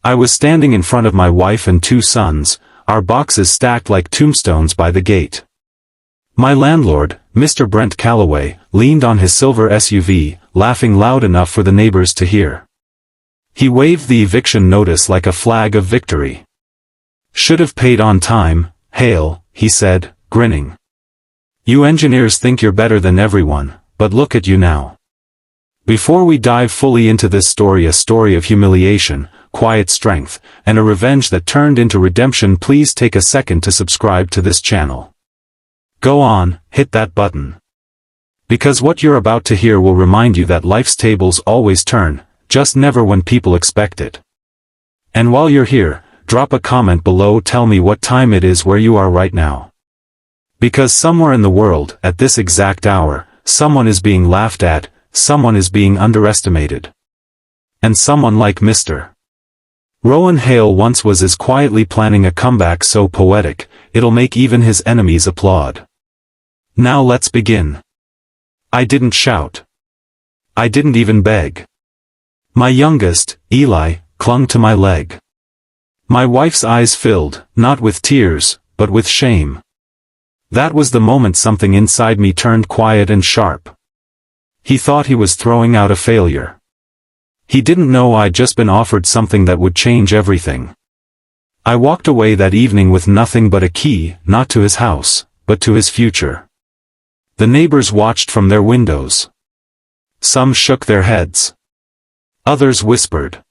I was standing in front of my wife and 2 sons, our boxes stacked like tombstones by the gate. My landlord, Mr. Brent Calloway, leaned on his silver SUV, laughing loud enough for the neighbors to hear. He waved the eviction notice like a flag of victory. "Should have paid on time, Hale," he said, grinning. "You engineers think you're better than everyone, but look at you now." Before we dive fully into this story, a story of humiliation, quiet strength, and a revenge that turned into redemption, please take a second to subscribe to this channel. Go on, hit that button. Because what you're about to hear will remind you that life's tables always turn, just never when people expect it. And while you're here, drop a comment below, tell me what time it is where you are right now. Because somewhere in the world, at this exact hour, someone is being laughed at, someone is being underestimated. And someone like Mr. Rowan Hale once is quietly planning a comeback so poetic, it'll make even his enemies applaud. Now let's begin. I didn't shout. I didn't even beg. My youngest, Eli, clung to my leg. My wife's eyes filled, not with tears, but with shame. That was the moment something inside me turned quiet and sharp. He thought he was throwing out a failure. He didn't know I'd just been offered something that would change everything. I walked away that evening with nothing but a key, not to his house, but to his future. The neighbors watched from their windows. Some shook their heads. Others whispered.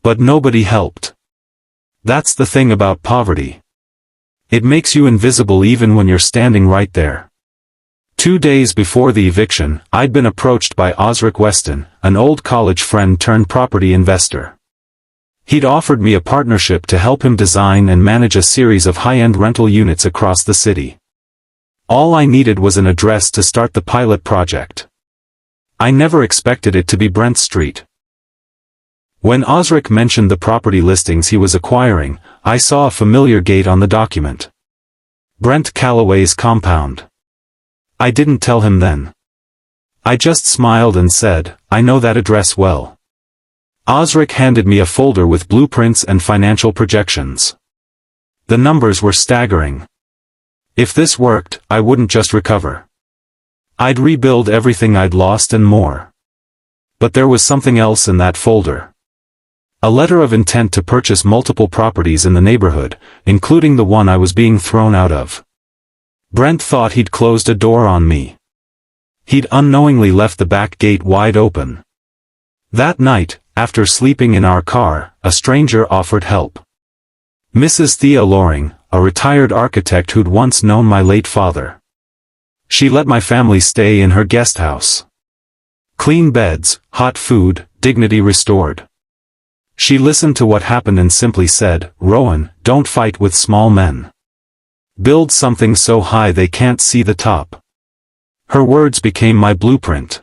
But nobody helped. That's the thing about poverty. It makes you invisible even when you're standing right there. 2 days before the eviction, I'd been approached by Osric Weston, an old college friend turned property investor. He'd offered me a partnership to help him design and manage a series of high-end rental units across the city. All I needed was an address to start the pilot project. I never expected it to be Brent Street. When Osric mentioned the property listings he was acquiring, I saw a familiar gate on the document. Brent Calloway's compound. I didn't tell him then. I just smiled and said, "I know that address well." Osric handed me a folder with blueprints and financial projections. The numbers were staggering. If this worked, I wouldn't just recover. I'd rebuild everything I'd lost and more. But there was something else in that folder. A letter of intent to purchase multiple properties in the neighborhood, including the one I was being thrown out of. Brent thought he'd closed a door on me. He'd unknowingly left the back gate wide open. That night, after sleeping in our car, a stranger offered help. Mrs. Thea Loring, a retired architect who'd once known my late father. She let my family stay in her guest house. Clean beds, hot food, dignity restored. She listened to what happened and simply said, "Rowan, don't fight with small men. Build something so high they can't see the top." Her words became my blueprint.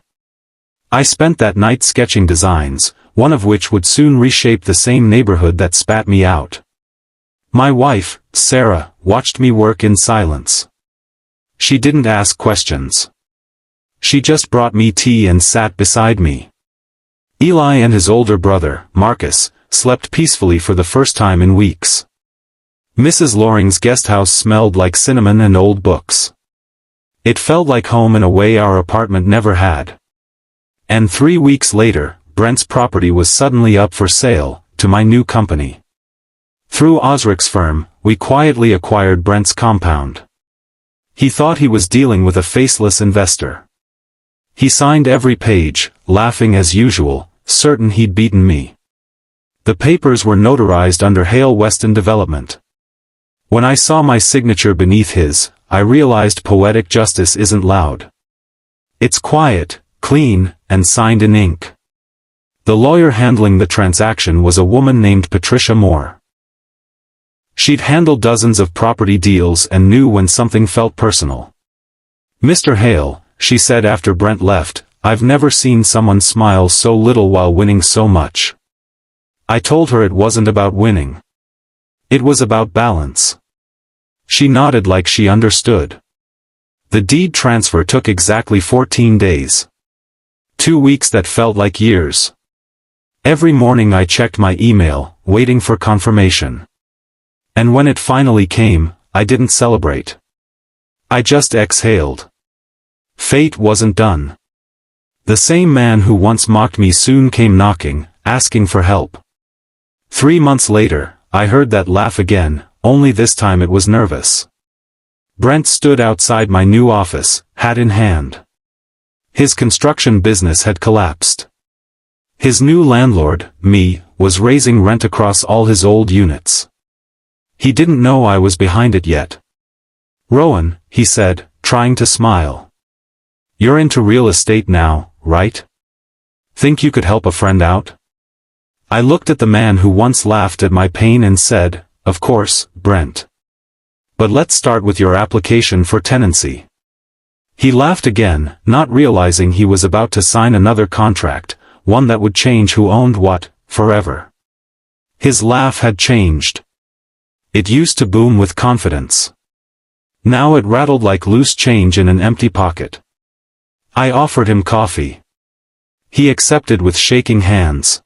I spent that night sketching designs, one of which would soon reshape the same neighborhood that spat me out. My wife, Sarah, watched me work in silence. She didn't ask questions. She just brought me tea and sat beside me. Eli and his older brother, Marcus, slept peacefully for the first time in weeks. Mrs. Loring's guesthouse smelled like cinnamon and old books. It felt like home in a way our apartment never had. And 3 weeks later, Brent's property was suddenly up for sale, to my new company. Through Osric's firm, we quietly acquired Brent's compound. He thought he was dealing with a faceless investor. He signed every page, laughing as usual, certain he'd beaten me. The papers were notarized under Hale Weston Development. When I saw my signature beneath his, I realized poetic justice isn't loud. It's quiet, clean, and signed in ink. The lawyer handling the transaction was a woman named Patricia Moore. She'd handled dozens of property deals and knew when something felt personal. "Mr. Hale," she said after Brent left, "I've never seen someone smile so little while winning so much." I told her it wasn't about winning. It was about balance. She nodded like she understood. The deed transfer took exactly 14 days. 2 weeks that felt like years. Every morning I checked my email, waiting for confirmation. And when it finally came, I didn't celebrate. I just exhaled. Fate wasn't done. The same man who once mocked me soon came knocking, asking for help. 3 months later, I heard that laugh again, only this time it was nervous. Brent stood outside my new office, hat in hand. His construction business had collapsed. His new landlord, me, was raising rent across all his old units. He didn't know I was behind it yet. "Rowan," he said, trying to smile. "You're into real estate now, right? Think you could help a friend out?" I looked at the man who once laughed at my pain and said, "Of course, Brent. But let's start with your application for tenancy." He laughed again, not realizing he was about to sign another contract, one that would change who owned what, forever. His laugh had changed. It used to boom with confidence. Now it rattled like loose change in an empty pocket. I offered him coffee. He accepted with shaking hands.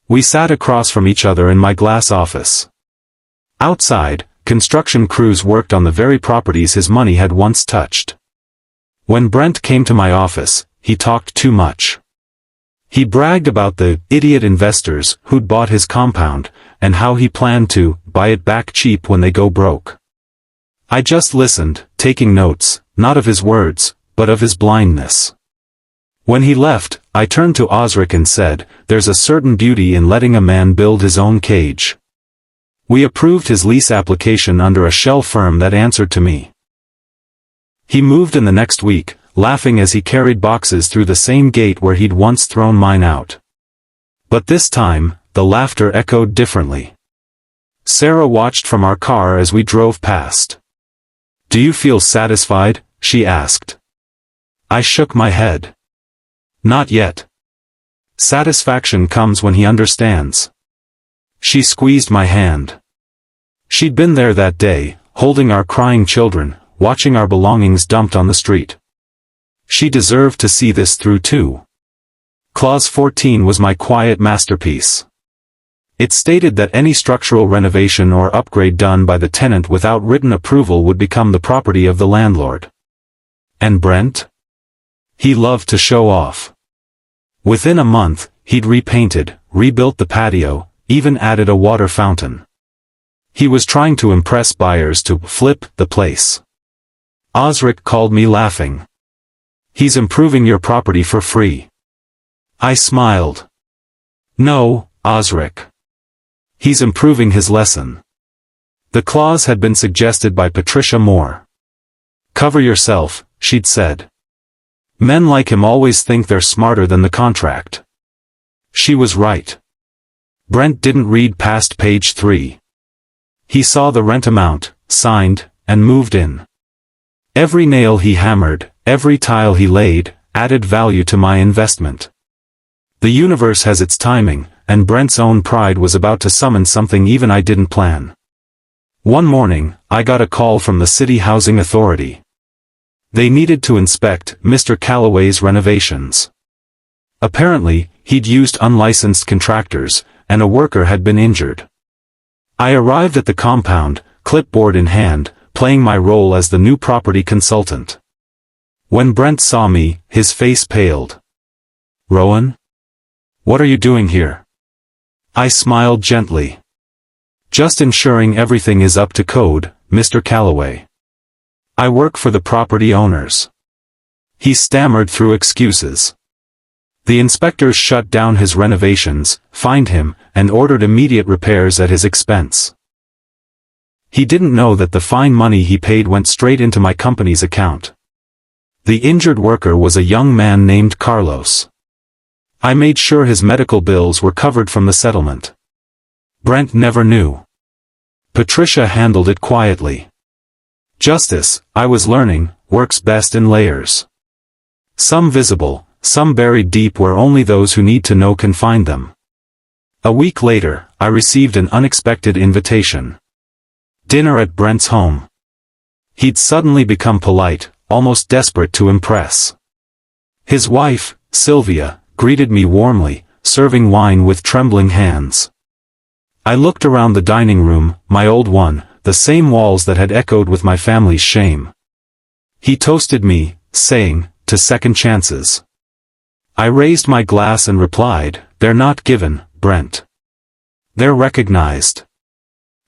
We sat across from each other in my glass office. Outside, construction crews worked on the very properties his money had once touched. When Brent came to my office, he talked too much. He bragged about the idiot investors who'd bought his compound, and how he planned to buy it back cheap when they go broke. I just listened, taking notes, not of his words, but of his blindness. When he left, I turned to Osric and said, "There's a certain beauty in letting a man build his own cage." We approved his lease application under a shell firm that answered to me. He moved in the next week, laughing as he carried boxes through the same gate where he'd once thrown mine out. But this time, the laughter echoed differently. Sarah watched from our car as we drove past. "Do you feel satisfied?" she asked. I shook my head. "Not yet. Satisfaction comes when he understands." She squeezed my hand. She'd been there that day, holding our crying children, watching our belongings dumped on the street. She deserved to see this through too. Clause 14 was my quiet masterpiece. It stated that any structural renovation or upgrade done by the tenant without written approval would become the property of the landlord. And Brent? He loved to show off. Within a month, he'd repainted, rebuilt the patio, even added a water fountain. He was trying to impress buyers to flip the place. Osric called me laughing. "He's improving your property for free." I smiled. "No, Osric. He's improving his lesson." The clause had been suggested by Patricia Moore. "Cover yourself," she'd said. "Men like him always think they're smarter than the contract." She was right. Brent didn't read past page 3. He saw the rent amount, signed, and moved in. Every nail he hammered, every tile he laid, added value to my investment. The universe has its timing, and Brent's own pride was about to summon something even I didn't plan. One morning, I got a call from the City Housing Authority. They needed to inspect Mr. Calloway's renovations. Apparently, he'd used unlicensed contractors, and a worker had been injured. I arrived at the compound, clipboard in hand, playing my role as the new property consultant. When Brent saw me, his face paled. "Rowan? What are you doing here?" I smiled gently. "Just ensuring everything is up to code, Mr. Calloway. I work for the property owners." He stammered through excuses. The inspectors shut down his renovations, fined him, and ordered immediate repairs at his expense. He didn't know that the fine money he paid went straight into my company's account. The injured worker was a young man named Carlos. I made sure his medical bills were covered from the settlement. Brent never knew. Patricia handled it quietly. Justice, I was learning, works best in layers. Some visible, some buried deep where only those who need to know can find them. A week later, I received an unexpected invitation. Dinner at Brent's home. He'd suddenly become polite, almost desperate to impress. His wife, Sylvia, greeted me warmly, serving wine with trembling hands. I looked around the dining room, my old one, the same walls that had echoed with my family's shame. He toasted me, saying, "To second chances." I raised my glass and replied, "They're not given, Brent. They're recognized."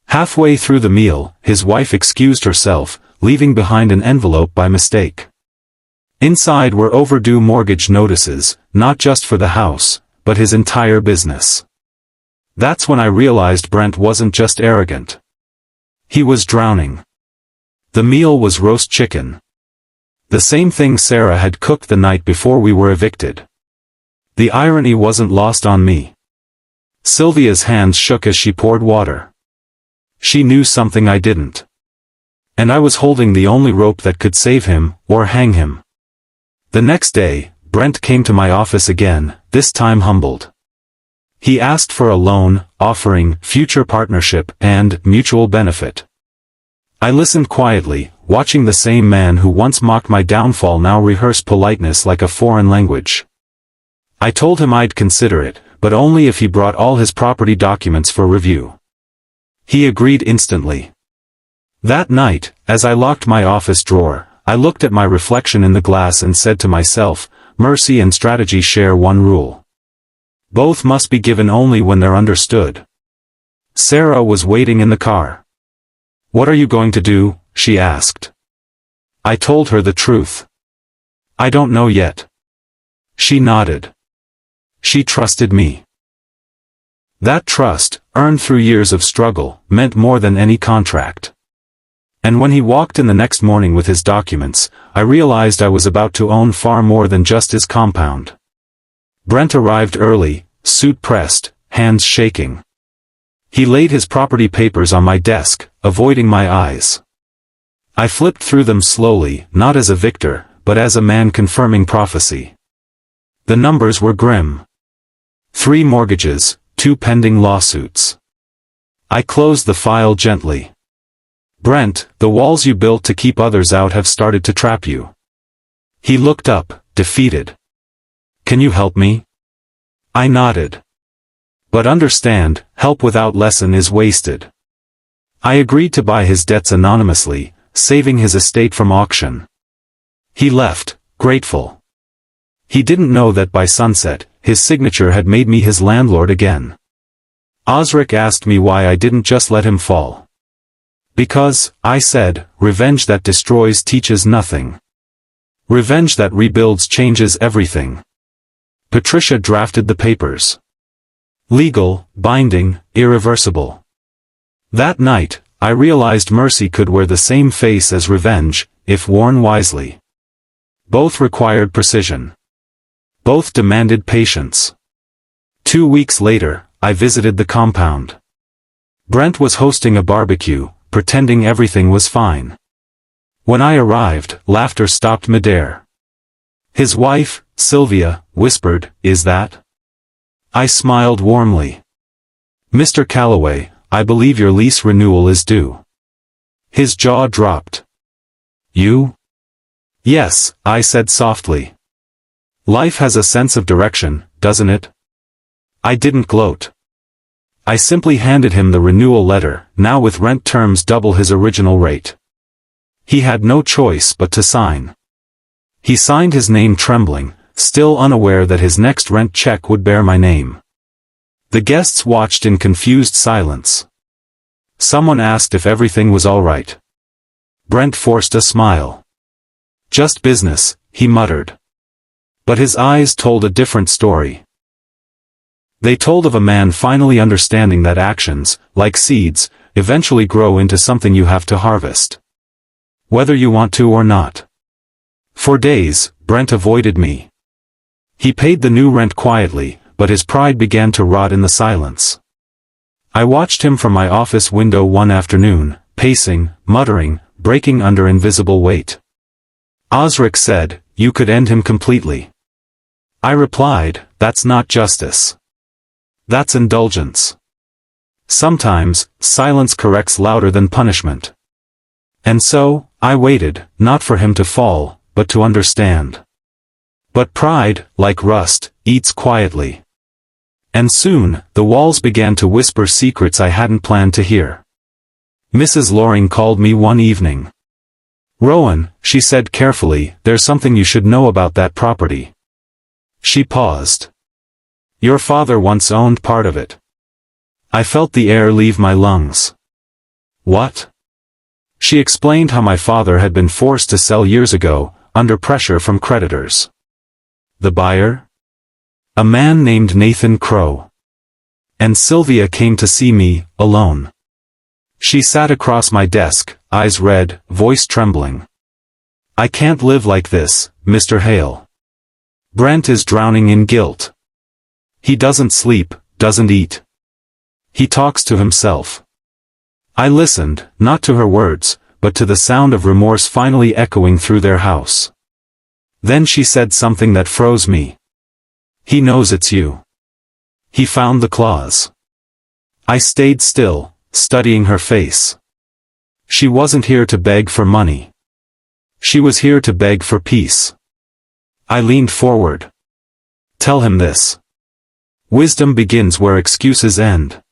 Halfway through the meal, his wife excused herself, leaving behind an envelope by mistake. Inside were overdue mortgage notices, not just for the house, but his entire business. That's when I realized Brent wasn't just arrogant. He was drowning. The meal was roast chicken. The same thing Sarah had cooked the night before we were evicted. The irony wasn't lost on me. Sylvia's hands shook as she poured water. She knew something I didn't. And I was holding the only rope that could save him, or hang him. The next day, Brent came to my office again, this time humbled. He asked for a loan, offering future partnership and mutual benefit. I listened quietly, watching the same man who once mocked my downfall now rehearse politeness like a foreign language. I told him I'd consider it, but only if he brought all his property documents for review. He agreed instantly. That night, as I locked my office drawer, I looked at my reflection in the glass and said to myself, mercy and strategy share one rule. Both must be given only when they're understood. Sarah was waiting in the car. "What are you going to do?" she asked. I told her the truth. "I don't know yet." She nodded. She trusted me. That trust, earned through years of struggle, meant more than any contract. And when he walked in the next morning with his documents, I realized I was about to own far more than just his compound. Brent arrived early, suit pressed, hands shaking. He laid his property papers on my desk, avoiding my eyes. I flipped through them slowly, not as a victor, but as a man confirming prophecy. The numbers were grim. 3 mortgages, 2 pending lawsuits. I closed the file gently. "Brent, the walls you built to keep others out have started to trap you." He looked up, defeated. "Can you help me?" I nodded. "But understand, help without lesson is wasted." I agreed to buy his debts anonymously, saving his estate from auction. He left, grateful. He didn't know that by sunset, his signature had made me his landlord again. Osric asked me why I didn't just let him fall. "Because," I said, "revenge that destroys teaches nothing. Revenge that rebuilds changes everything." Patricia drafted the papers. Legal, binding, irreversible. That night, I realized mercy could wear the same face as revenge, if worn wisely. Both required precision. Both demanded patience. 2 weeks later, I visited the compound. Brent was hosting a barbecue, pretending everything was fine. When I arrived, laughter stopped midair. His wife, Sylvia, whispered, "Is that?" I smiled warmly. "Mr. Calloway, I believe your lease renewal is due." His jaw dropped. "You?" "Yes," I said softly. "Life has a sense of direction, doesn't it?" I didn't gloat. I simply handed him the renewal letter, now with rent terms double his original rate. He had no choice but to sign. He signed his name trembling, still unaware that his next rent check would bear my name. The guests watched in confused silence. Someone asked if everything was all right. Brent forced a smile. "Just business," he muttered. But his eyes told a different story. They told of a man finally understanding that actions, like seeds, eventually grow into something you have to harvest. Whether you want to or not. For days, Brent avoided me. He paid the new rent quietly, but his pride began to rot in the silence. I watched him from my office window one afternoon, pacing, muttering, breaking under invisible weight. Osric said, "You could end him completely." I replied, "That's not justice. That's indulgence." Sometimes, silence corrects louder than punishment. And so, I waited, not for him to fall, but to understand. But pride, like rust, eats quietly. And soon, the walls began to whisper secrets I hadn't planned to hear. Mrs. Loring called me one evening. "Rowan," she said carefully, "there's something you should know about that property." She paused. "Your father once owned part of it." I felt the air leave my lungs. "What?" She explained how my father had been forced to sell years ago, under pressure from creditors. The buyer? A man named Nathan Crow. And Sylvia came to see me, alone. She sat across my desk, eyes red, voice trembling. "I can't live like this, Mr. Hale. Brent is drowning in guilt. He doesn't sleep, doesn't eat. He talks to himself." I listened, not to her words, but to the sound of remorse finally echoing through their house. Then she said something that froze me. "He knows it's you. He found the clause." I stayed still, studying her face. She wasn't here to beg for money. She was here to beg for peace. I leaned forward. "Tell him this. Wisdom begins where excuses end."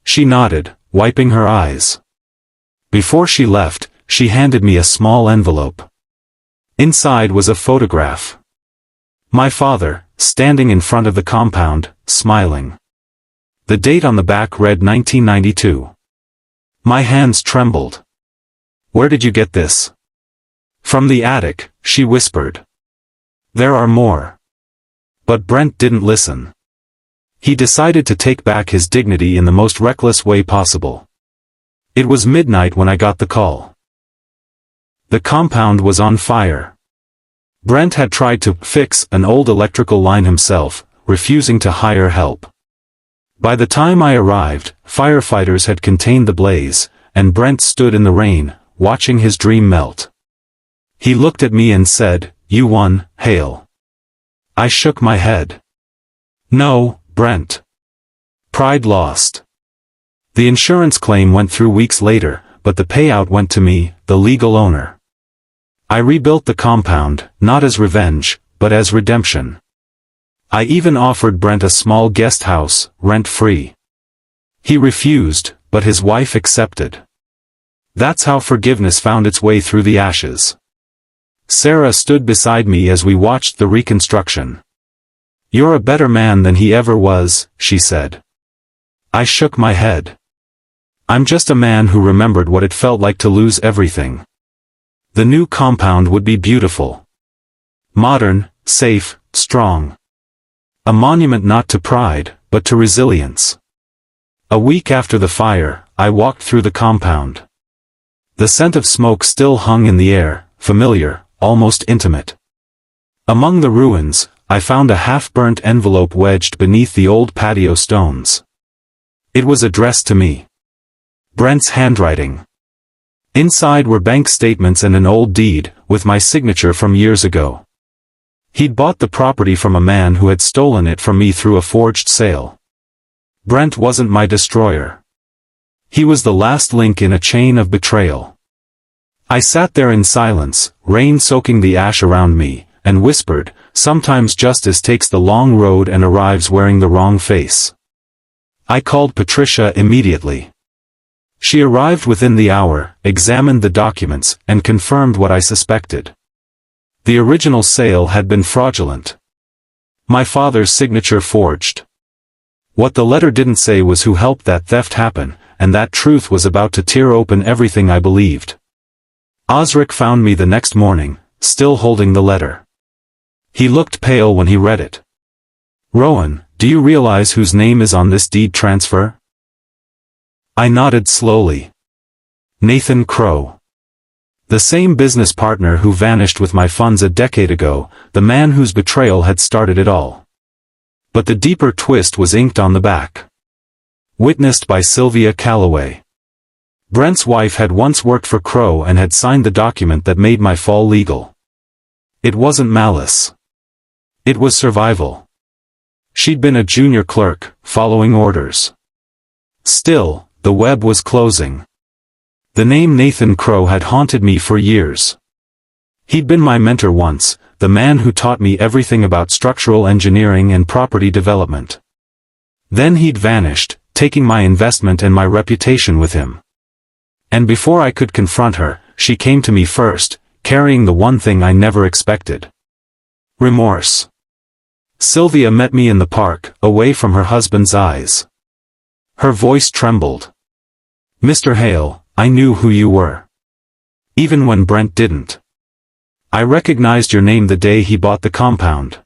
She nodded, wiping her eyes. Before she left, she handed me a small envelope. Inside was a photograph. My father, standing in front of the compound, smiling. The date on the back read 1992. My hands trembled. "Where did you get this?" "From the attic," she whispered. "There are more." But Brent didn't listen. He decided to take back his dignity in the most reckless way possible. It was midnight when I got the call. The compound was on fire. Brent had tried to fix an old electrical line himself, refusing to hire help. By the time I arrived, firefighters had contained the blaze, and Brent stood in the rain, watching his dream melt. He looked at me and said, "You won, Hale." I shook my head. "No, Brent. Pride lost." The insurance claim went through weeks later, but the payout went to me, the legal owner. I rebuilt the compound, not as revenge, but as redemption. I even offered Brent a small guest house, rent-free. He refused, but his wife accepted. That's how forgiveness found its way through the ashes. Sarah stood beside me as we watched the reconstruction. "You're a better man than he ever was," she said. I shook my head. "I'm just a man who remembered what it felt like to lose everything." The new compound would be beautiful. Modern, safe, strong. A monument not to pride, but to resilience. A week after the fire, I walked through the compound. The scent of smoke still hung in the air, familiar, almost intimate. Among the ruins, I found a half-burnt envelope wedged beneath the old patio stones. It was addressed to me. Brent's handwriting. Inside were bank statements and an old deed, with my signature from years ago. He'd bought the property from a man who had stolen it from me through a forged sale. Brent wasn't my destroyer. He was the last link in a chain of betrayal. I sat there in silence, rain soaking the ash around me, and whispered, "Sometimes justice takes the long road and arrives wearing the wrong face." I called Patricia immediately. She arrived within the hour, examined the documents, and confirmed what I suspected. The original sale had been fraudulent. My father's signature forged. What the letter didn't say was who helped that theft happen, and that truth was about to tear open everything I believed. Osric found me the next morning, still holding the letter. He looked pale when he read it. "Rowan, do you realize whose name is on this deed transfer?" I nodded slowly. "Nathan Crow. The same business partner who vanished with my funds a decade ago, the man whose betrayal had started it all." But the deeper twist was inked on the back. Witnessed by Sylvia Calloway. Brent's wife had once worked for Crow and had signed the document that made my fall legal. It wasn't malice. It was survival. She'd been a junior clerk, following orders. Still, the web was closing. The name Nathan Crow had haunted me for years. He'd been my mentor once, the man who taught me everything about structural engineering and property development. Then he'd vanished, taking my investment and my reputation with him. And before I could confront her, she came to me first, carrying the one thing I never expected. Remorse. Sylvia met me in the park, away from her husband's eyes. Her voice trembled. "Mr. Hale, I knew who you were. Even when Brent didn't. I recognized your name the day he bought the compound.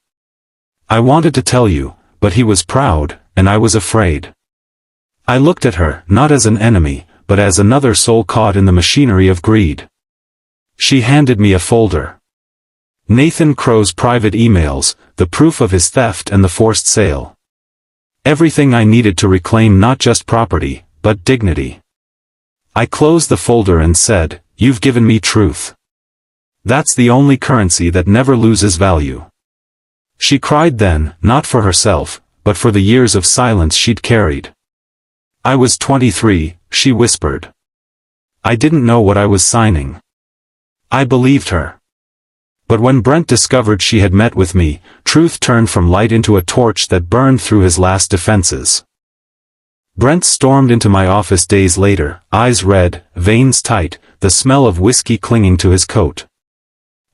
I wanted to tell you, but he was proud, and I was afraid." I looked at her, not as an enemy, but as another soul caught in the machinery of greed. She handed me a folder. Nathan Crow's private emails, the proof of his theft and the forced sale. Everything I needed to reclaim not just property, but dignity. I closed the folder and said, "You've given me truth. That's the only currency that never loses value." She cried then, not for herself, but for the years of silence she'd carried. "I was 23, she whispered. I didn't know what I was signing." I believed her. But when Brent discovered she had met with me, truth turned from light into a torch that burned through his last defenses. Brent stormed into my office days later, eyes red, veins tight, the smell of whiskey clinging to his coat.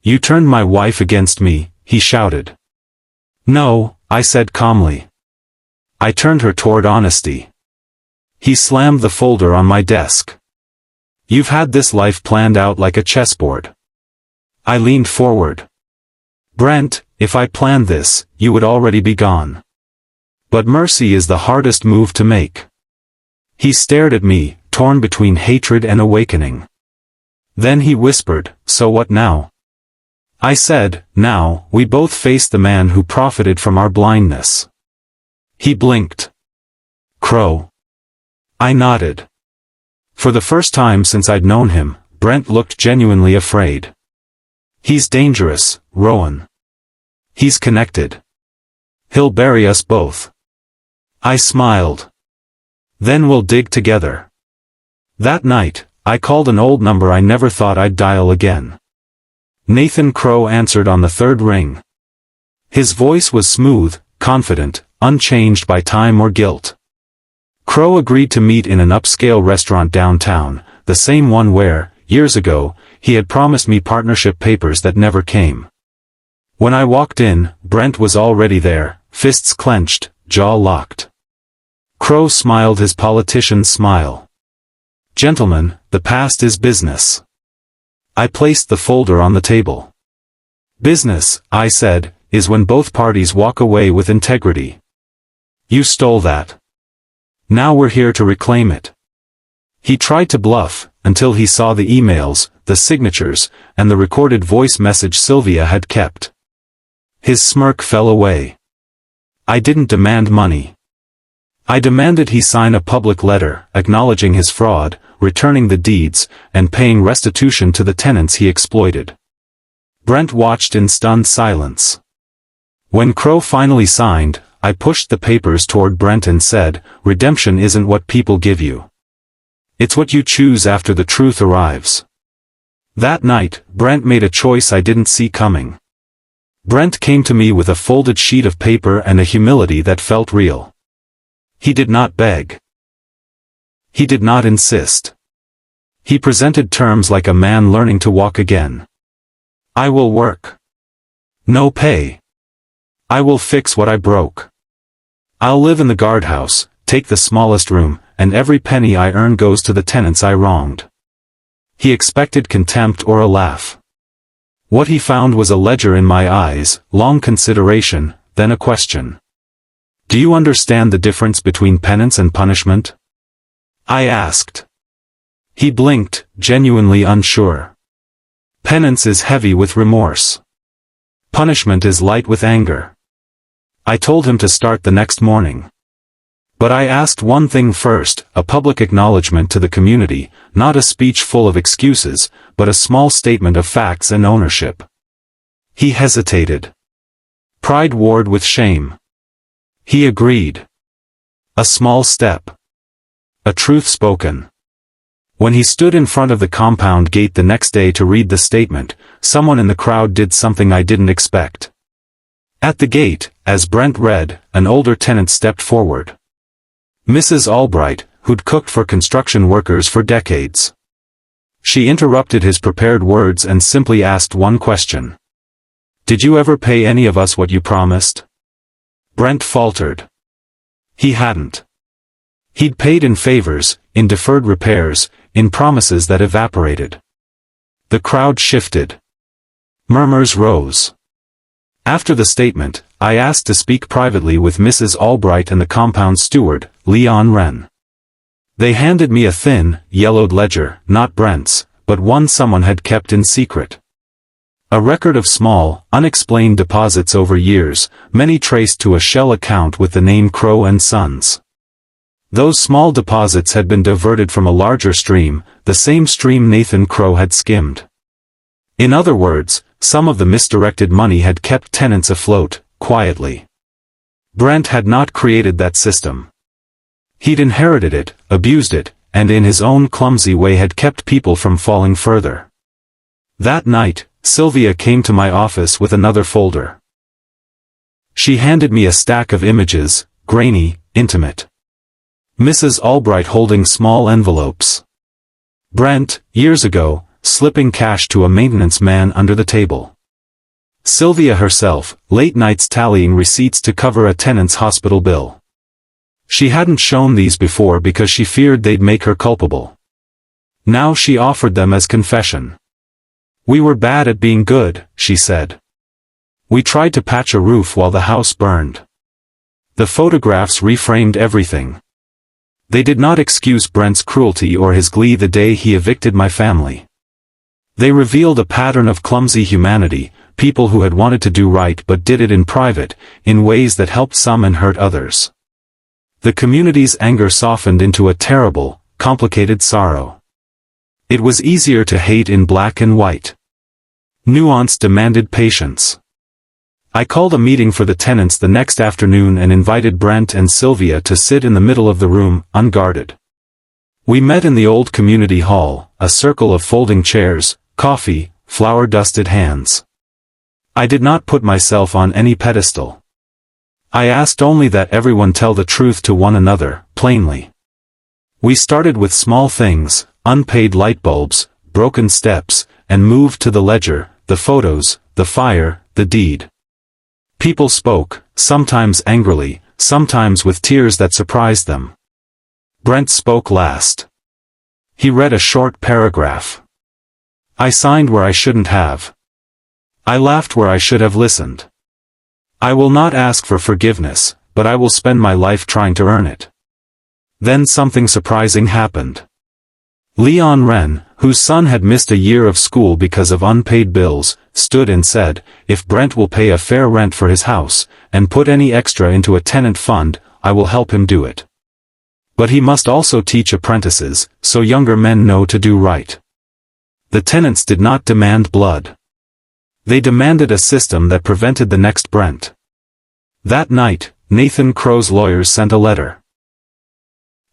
"You turned my wife against me," he shouted. "No," I said calmly. "I turned her toward honesty." He slammed the folder on my desk. "You've had this life planned out like a chessboard." I leaned forward. "Brent, if I planned this, you would already be gone. But mercy is the hardest move to make." He stared at me, torn between hatred and awakening. Then he whispered, "So what now?" I said, "Now, we both face the man who profited from our blindness." He blinked. "Crow." I nodded. For the first time since I'd known him, Brent looked genuinely afraid. "He's dangerous, Rowan. He's connected. He'll bury us both." I smiled. "Then we'll dig together." That night, I called an old number I never thought I'd dial again. Nathan Crow answered on the third ring. His voice was smooth, confident, unchanged by time or guilt. Crow agreed to meet in an upscale restaurant downtown, the same one where, years ago, he had promised me partnership papers that never came. When I walked in, Brent was already there, fists clenched, jaw locked. Crow smiled his politician's smile. "Gentlemen, the past is business." I placed the folder on the table. "Business," I said, "is when both parties walk away with integrity. You stole that. Now we're here to reclaim it." He tried to bluff, until he saw the emails, the signatures, and the recorded voice message Sylvia had kept. His smirk fell away. I didn't demand money. I demanded he sign a public letter, acknowledging his fraud, returning the deeds, and paying restitution to the tenants he exploited. Brent watched in stunned silence. When Crow finally signed, I pushed the papers toward Brent and said, "Redemption isn't what people give you. It's what you choose after the truth arrives." That night, Brent made a choice I didn't see coming. Brent came to me with a folded sheet of paper and a humility that felt real. He did not beg. He did not insist. He presented terms like a man learning to walk again. "I will work. No pay. I will fix what I broke. I'll live in the guardhouse, take the smallest room, and every penny I earn goes to the tenants I wronged." He expected contempt or a laugh. What he found was a ledger in my eyes, long consideration, then a question. "Do you understand the difference between penance and punishment?" I asked. He blinked, genuinely unsure. "Penance is heavy with remorse. Punishment is light with anger." I told him to start the next morning. But I asked one thing first, a public acknowledgement to the community, not a speech full of excuses, but a small statement of facts and ownership. He hesitated. Pride warred with shame. He agreed. A small step. A truth spoken. When he stood in front of the compound gate the next day to read the statement, someone in the crowd did something I didn't expect. At the gate, as Brent read, an older tenant stepped forward. Mrs. Albright, who'd cooked for construction workers for decades. She interrupted his prepared words and simply asked one question. "Did you ever pay any of us what you promised?" Brent faltered. He hadn't. He'd paid in favors, in deferred repairs, in promises that evaporated. The crowd shifted. Murmurs rose. After the statement, I asked to speak privately with Mrs. Albright and the compound steward, Leon Wren. They handed me a thin, yellowed ledger, not Brent's, but one someone had kept in secret. A record of small, unexplained deposits over years, many traced to a shell account with the name Crow and Sons. Those small deposits had been diverted from a larger stream, the same stream Nathan Crow had skimmed. In other words, some of the misdirected money had kept tenants afloat, quietly. Brent had not created that system. He'd inherited it, abused it, and in his own clumsy way had kept people from falling further. That night, Sylvia came to my office with another folder. She handed me a stack of images, grainy, intimate. Mrs. Albright holding small envelopes. Brent, years ago, slipping cash to a maintenance man under the table. Sylvia herself, late nights tallying receipts to cover a tenant's hospital bill. She hadn't shown these before because she feared they'd make her culpable. Now she offered them as confession. "We were bad at being good," she said. "We tried to patch a roof while the house burned." The photographs reframed everything. They did not excuse Brent's cruelty or his glee the day he evicted my family. They revealed a pattern of clumsy humanity, people who had wanted to do right but did it in private, in ways that helped some and hurt others. The community's anger softened into a terrible, complicated sorrow. It was easier to hate in black and white. Nuance demanded patience. I called a meeting for the tenants the next afternoon and invited Brent and Sylvia to sit in the middle of the room, unguarded. We met in the old community hall, a circle of folding chairs, coffee, flour-dusted hands. I did not put myself on any pedestal. I asked only that everyone tell the truth to one another, plainly. We started with small things, unpaid light bulbs, broken steps, and moved to the ledger, the photos, the fire, the deed. People spoke, sometimes angrily, sometimes with tears that surprised them. Brent spoke last. He read a short paragraph. I signed where I shouldn't have. I laughed where I should have listened. I will not ask for forgiveness, but I will spend my life trying to earn it. Then something surprising happened. Leon Wren, whose son had missed a year of school because of unpaid bills, stood and said, "If Brent will pay a fair rent for his house, and put any extra into a tenant fund, I will help him do it. But he must also teach apprentices, so younger men know to do right." The tenants did not demand blood. They demanded a system that prevented the next Brent. That night, Nathan Crow's lawyers sent a letter.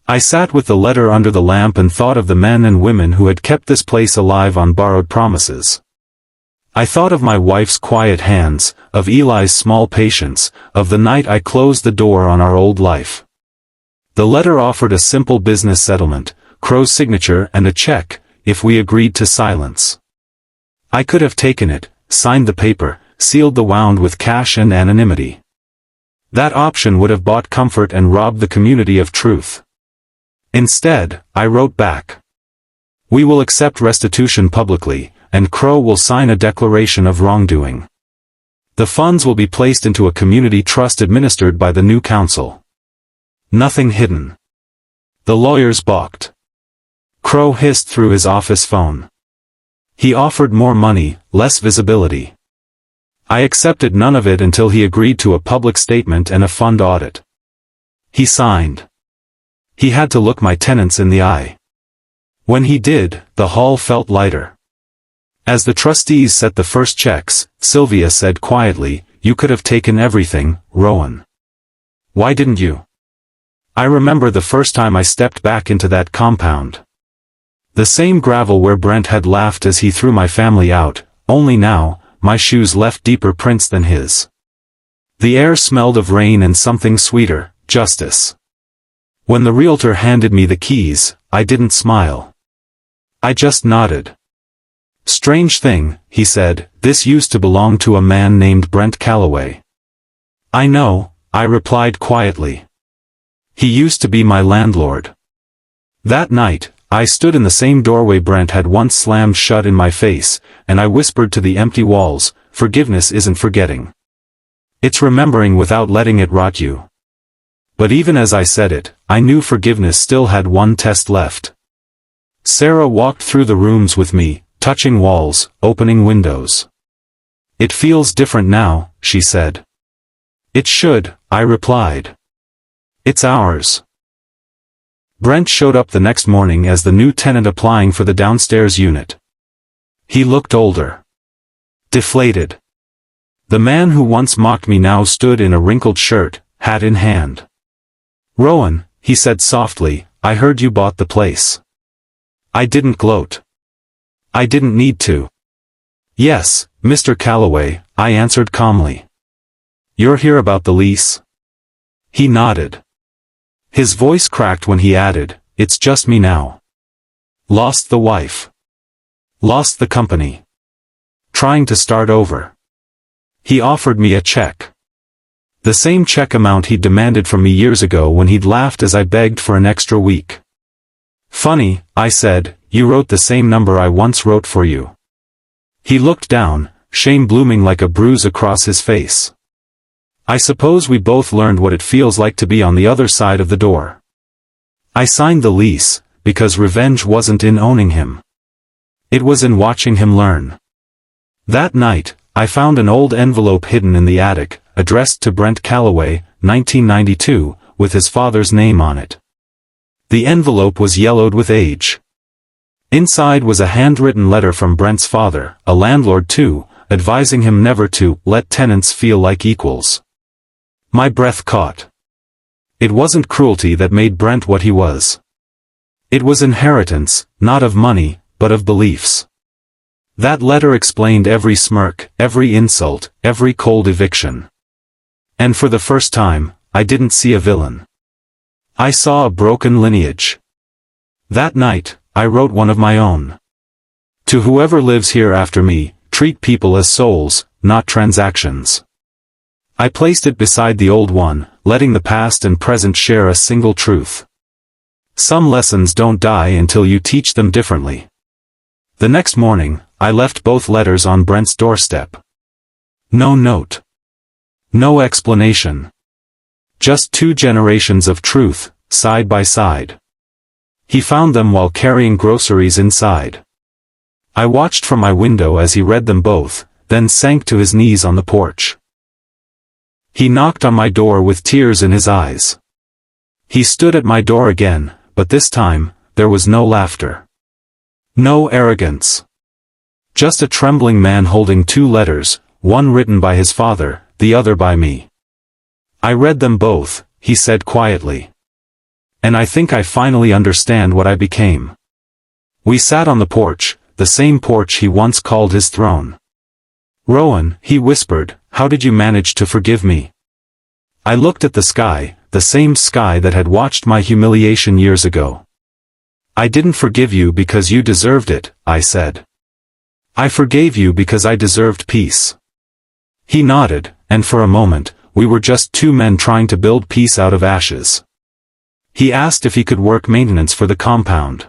I sat with the letter under the lamp and thought of the men and women who had kept this place alive on borrowed promises. I thought of my wife's quiet hands, of Eli's small patience, of the night I closed the door on our old life. The letter offered a simple business settlement, Crow's signature and a check, if we agreed to silence. I could have taken it, signed the paper, sealed the wound with cash and anonymity. That option would have bought comfort and robbed the community of truth. Instead, I wrote back. We will accept restitution publicly, and Crow will sign a declaration of wrongdoing. The funds will be placed into a community trust administered by the new council. Nothing hidden. The lawyers balked. Crow hissed through his office phone. He offered more money, less visibility. I accepted none of it until he agreed to a public statement and a fund audit. He signed. He had to look my tenants in the eye. When he did, the hall felt lighter. As the trustees set the first checks, Sylvia said quietly, "You could have taken everything, Rowan. Why didn't you?" I remember the first time I stepped back into that compound. The same gravel where Brent had laughed as he threw my family out, only now, my shoes left deeper prints than his. The air smelled of rain and something sweeter, justice. When the realtor handed me the keys, I didn't smile. I just nodded. "Strange thing," he said, "this used to belong to a man named Brent Calloway." "I know," I replied quietly. "He used to be my landlord." That night, I stood in the same doorway Brent had once slammed shut in my face, and I whispered to the empty walls, "Forgiveness isn't forgetting. It's remembering without letting it rot you." But even as I said it, I knew forgiveness still had one test left. Sarah walked through the rooms with me, touching walls, opening windows. "It feels different now," she said. "It should," I replied. "It's ours." Brent showed up the next morning as the new tenant applying for the downstairs unit. He looked older. Deflated. The man who once mocked me now stood in a wrinkled shirt, hat in hand. "Rowan," he said softly, "I heard you bought the place." I didn't gloat. I didn't need to. "Yes, Mr. Calloway," I answered calmly. "You're here about the lease?" He nodded. His voice cracked when he added, "It's just me now. Lost the wife. Lost the company. Trying to start over." He offered me a check. The same check amount he'd demanded from me years ago when he'd laughed as I begged for an extra week. "Funny," I said, "you wrote the same number I once wrote for you." He looked down, shame blooming like a bruise across his face. I suppose we both learned what it feels like to be on the other side of the door. I signed the lease, because revenge wasn't in owning him. It was in watching him learn. That night, I found an old envelope hidden in the attic, addressed to Brent Calloway, 1992, with his father's name on it. The envelope was yellowed with age. Inside was a handwritten letter from Brent's father, a landlord too, advising him never to let tenants feel like equals. My breath caught. It wasn't cruelty that made Brent what he was. It was inheritance, not of money, but of beliefs. That letter explained every smirk, every insult, every cold eviction. And for the first time, I didn't see a villain. I saw a broken lineage. That night, I wrote one of my own. To whoever lives here after me, treat people as souls, not transactions. I placed it beside the old one, letting the past and present share a single truth. Some lessons don't die until you teach them differently. The next morning, I left both letters on Brent's doorstep. No note. No explanation. Just 2 generations of truth, side by side. He found them while carrying groceries inside. I watched from my window as he read them both, then sank to his knees on the porch. He knocked on my door with tears in his eyes. He stood at my door again, but this time, there was no laughter. No arrogance. Just a trembling man holding 2 letters, one written by his father, the other by me. "I read them both," he said quietly. "And I think I finally understand what I became." We sat on the porch, the same porch he once called his throne. "Rowan," he whispered, "how did you manage to forgive me?" I looked at the sky, the same sky that had watched my humiliation years ago. "I didn't forgive you because you deserved it," I said. "I forgave you because I deserved peace." He nodded, and for a moment, we were just 2 men trying to build peace out of ashes. He asked if he could work maintenance for the compound.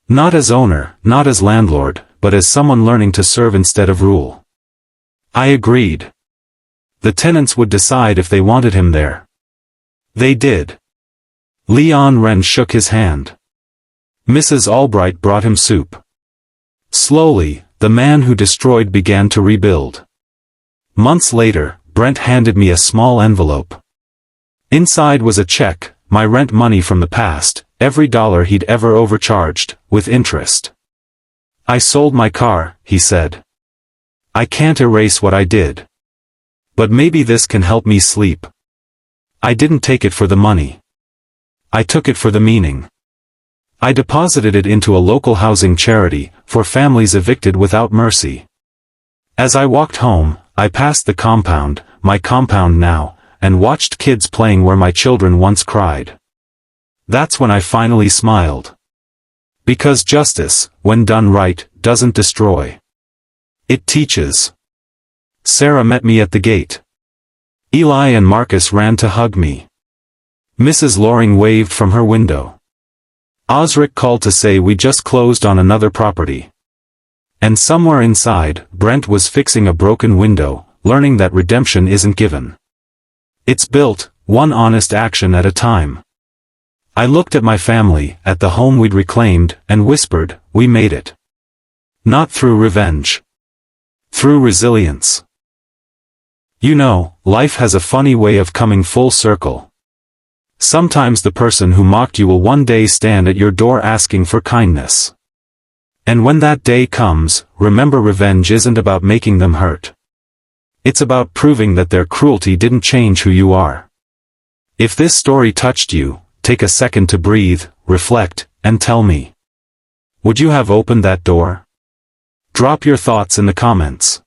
Not as owner, not as landlord, but as someone learning to serve instead of rule. I agreed. The tenants would decide if they wanted him there. They did. Leon Wren shook his hand. Mrs. Albright brought him soup. Slowly, the man who destroyed began to rebuild. Months later, Brent handed me a small envelope. Inside was a check, my rent money from the past, every dollar he'd ever overcharged, with interest. "I sold my car," he said. "I can't erase what I did. But maybe this can help me sleep." I didn't take it for the money. I took it for the meaning. I deposited it into a local housing charity, for families evicted without mercy. As I walked home, I passed the compound, my compound now, and watched kids playing where my children once cried. That's when I finally smiled. Because justice, when done right, doesn't destroy. It teaches. Sarah met me at the gate. Eli and Marcus ran to hug me. Mrs. Loring waved from her window. Osric called to say we just closed on another property. And somewhere inside, Brent was fixing a broken window, learning that redemption isn't given. It's built, one honest action at a time. I looked at my family, at the home we'd reclaimed, and whispered, we made it. Not through revenge. Through resilience. You know, life has a funny way of coming full circle. Sometimes the person who mocked you will one day stand at your door asking for kindness. And when that day comes, remember revenge isn't about making them hurt. It's about proving that their cruelty didn't change who you are. If this story touched you, take a second to breathe, reflect, and tell me. Would you have opened that door? Drop your thoughts in the comments.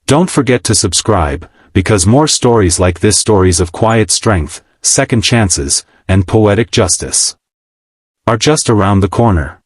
Don't forget to subscribe, because more stories like this, stories of quiet strength, second chances, and poetic justice, are just around the corner.